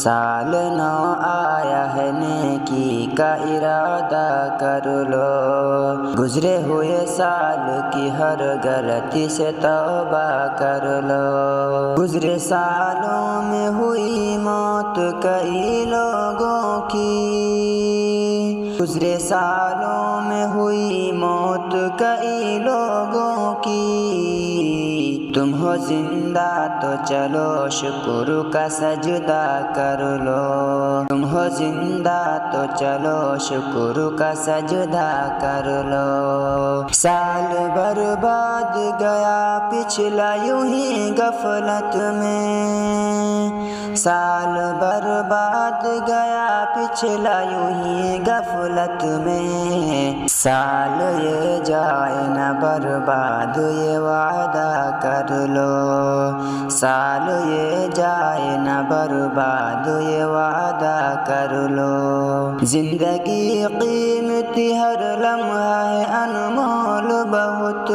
سال نو آیا ہے نیکی کا ارادہ کر لو، گزرے ہوئے سال کی ہر غلطی سے توبہ کر لو۔ گزرے سالوں میں ہوئی موت کئی لوگوں کی، گزرے سالوں میں ہوئی موت کئی لوگوں کی، تم ہو زندہ تو چلو شکر کا سجدہ کر لو، تم ہو زندہ تو چلو شکر کا سجدہ کر لو۔ سال برباد گیا پچھلا یوں ہی غفلت میں، سال برباد گیا پچھلا یوں ہی غفلت میں، سال یہ جائے نہ برباد یہ وعدہ کر لو، سال یہ جائے نہ برباد یہ وعدہ کر لو۔ زندگی قیمتی ہر لمحہ ہے انمول بہت،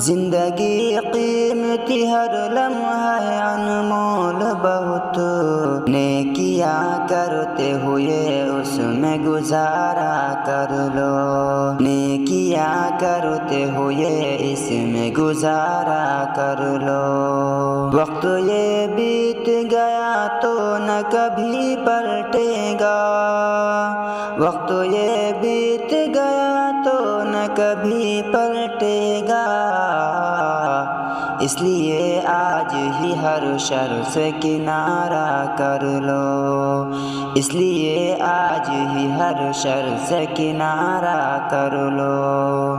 زندگی قیمتی ہر لمحہ ہے انمول بہت، نیکیاں کرتے ہوئے اس میں گزارا کر لو، نیکیاں کرتے ہوئے اس میں گزارا کر لو۔ وقت یہ بیت گیا تو نہ کبھی پلٹے گا، وقت یہ بیت گیا تو نہ کبھی پلٹے گا، اس لیے آج ہی ہر شر سے کنارہ کر لو، اس لیے آج ہی ہر شر سے کنارہ کر لو۔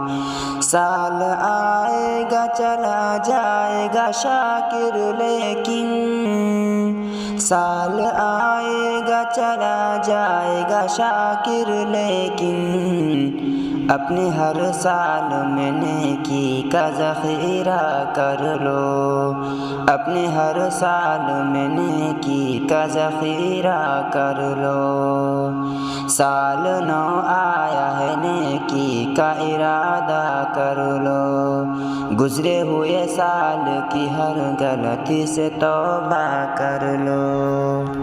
سال آئے گا چلا جائے گا شاکر لیکن، سال آئے گا چلا جائے گا شاکر لیکن، اپنے ہر سال میں نیکی کا ذخیرہ کر لو، اپنے ہر سال میں نیکی کا ذخیرہ کر لو۔ سال نو آیا ہے نیکی کا ارادہ کر لو، گزرے ہوئے سال کی ہر غلطی سے توبہ کر لو۔